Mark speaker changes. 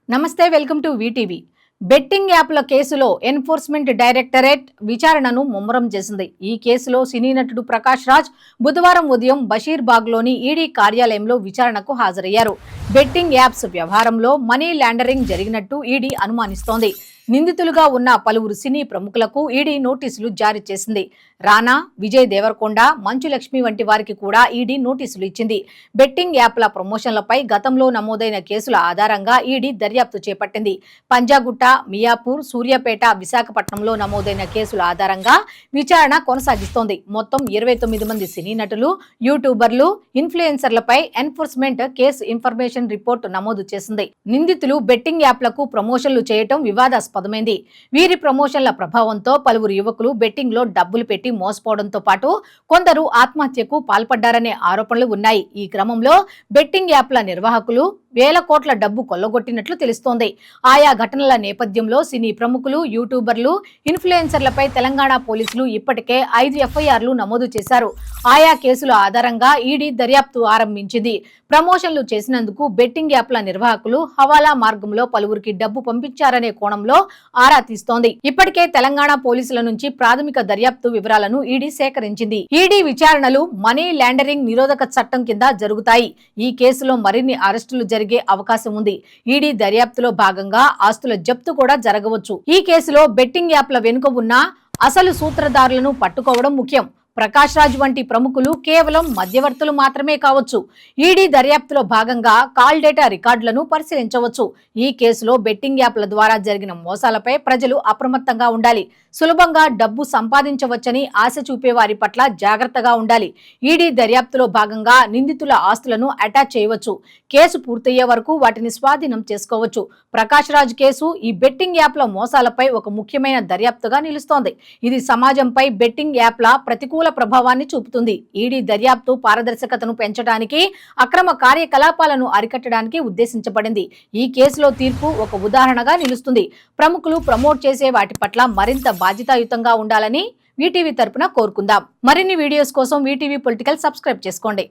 Speaker 1: నమస్తే, welcome to VTV. Betting యాప్ల కేసులో ఎన్ఫోర్స్మెంట్ డైరెక్టరేట్ విచారణను ముమ్మరం చేసింది. ఈ కేసులో సినీ నటుడు ప్రకాష్ రాజ్ బుధవారం ఉదయం బషీర్బాగ్లోని ఈడీ కార్యాలయంలో విచారణకు హాజరయ్యారు. బెట్టింగ్ యాప్స్ వ్యవహారంలో మనీ లాండరింగ్ జరిగినట్టు ఈడీ అనుమానిస్తోంది. నిందితులుగా ఉన్న పలువురు సినీ ప్రముఖులకు ఈడీ నోటీసులు జారీ చేసింది. రానా, విజయ్ దేవరకొండ, మంచు లక్ష్మి వంటి వారికి కూడా ఈడీ నోటీసులు ఇచ్చింది. బెట్టింగ్ యాప్ల ప్రమోషన్లపై గతంలో నమోదైన కేసుల ఆధారంగా ఈడీ దర్యాప్తు చేపట్టింది. పంజాగుట్ట, మియాపూర్, సూర్యాపేట, విశాఖపట్నంలో నమోదైన కేసుల ఆధారంగా విచారణ కొనసాగిస్తోంది. మొత్తం 29 మంది సినీ నటులు, యూట్యూబర్లు, ఇన్ఫ్లుయెన్సర్లపై ఎన్ఫోర్స్మెంట్ కేసు ఇన్ఫర్మేషన్ రిపోర్టు నమోదు చేసింది. నిందితులు బెట్టింగ్ యాప్లకు ప్రమోషన్లు చేయటం వివాదాస్పదమైంది. వీరి ప్రమోషన్ల ప్రభావంతో పలువురు యువకులు బెట్టింగ్ లో డబ్బులు పెట్టి మోసపోవడంతో పాటు కొందరు ఆత్మహత్యకు పాల్పడ్డారనే ఆరోపణలు ఉన్నాయి. ఈ క్రమంలో బెట్టింగ్ యాప్ల నిర్వాహకులు వేల కోట్ల డబ్బు కొల్లగొట్టినట్లు తెలుస్తోంది. ఆయా ఘటనల నేపథ్యంలో సినీ ప్రముఖులు, యూట్యూబర్లు, ఇన్ఫ్లుయెన్సర్లపై తెలంగాణ పోలీసులు ఇప్పటికే 5 ఎఫ్ఐఆర్లు నమోదు చేశారు. ఆయా కేసుల ఆధారంగా ఈడీ దర్యాప్తు ఆరంభించింది. ప్రమోషన్లు చేసినందుకు బెట్టింగ్ యాప్ల నిర్వాహకులు హవాలా మార్గంలో పలువురికి డబ్బు పంపించారనే కోణంలో ఆరా తీస్తోంది. ఇప్పటికే తెలంగాణ పోలీసుల నుంచి ప్రాథమిక దర్యాప్తు వివరాలను ఈడీ సేకరించింది. ఈడీ విచారణలు మనీ లాండరింగ్ నిరోధక చట్టం కింద జరుగుతాయి. ఈ కేసులో మరిన్ని అరెస్టులు జరిగే అవకాశం ఉంది. ఈడీ దర్యాప్తులో భాగంగా ఆస్తుల జప్తు కూడా జరగవచ్చు. ఈ కేసులో బెట్టింగ్ యాప్ల వెనుక ఉన్న అసలు సూత్రధారులను పట్టుకోవడం ముఖ్యం. ప్రకాష్ రాజ్ వంటి ప్రముఖులు కేవలం మధ్యవర్తులు మాత్రమే కావచ్చు. ఈడీ దర్యాప్తులో భాగంగా కాల్ డేటా రికార్డులను పరిశీలించవచ్చు. ఈ కేసులో బెట్టింగ్ యాప్ల ద్వారా జరిగిన మోసాలపై ప్రజలు అప్రమత్తంగా ఉండాలి. సులభంగా డబ్బు సంపాదించవచ్చని ఆశ చూపే వారి పట్ల జాగ్రత్తగా ఉండాలి. ఈడీ దర్యాప్తులో భాగంగా నిందితుల ఆస్తులను అటాచ్ చేయవచ్చు. కేసు పూర్తయ్యే వరకు వాటిని స్వాధీనం చేసుకోవచ్చు. ప్రకాష్ రాజ్ కేసు ఈ బెట్టింగ్ యాప్ల మోసాలపై ఒక ముఖ్యమైన దర్యాప్తుగా నిలుస్తోంది. ఇది సమాజంపై బెట్టింగ్ యాప్ల ప్రతికూల ప్రభావాన్ని చూపుతుంది. ఈడీ దర్యాప్తు పారదర్శకతను పెంచడానికి, అక్రమ కార్యకలాపాలను అరికట్టడానికి ఉద్దేశించబడింది. ఈ కేసులో తీర్పు ఒక ఉదాహరణగా నిలుస్తుంది. ప్రముఖులు ప్రమోట్ చేసే వాటి పట్ల మరింత బాధ్యతాయుతంగా ఉండాలని వీటీవీ తరపున కోరుకుందాం. మరిన్ని వీడియోస్ కోసం వీటీవీ పొలిటికల్ సబ్స్క్రైబ్ చేసుకోండి.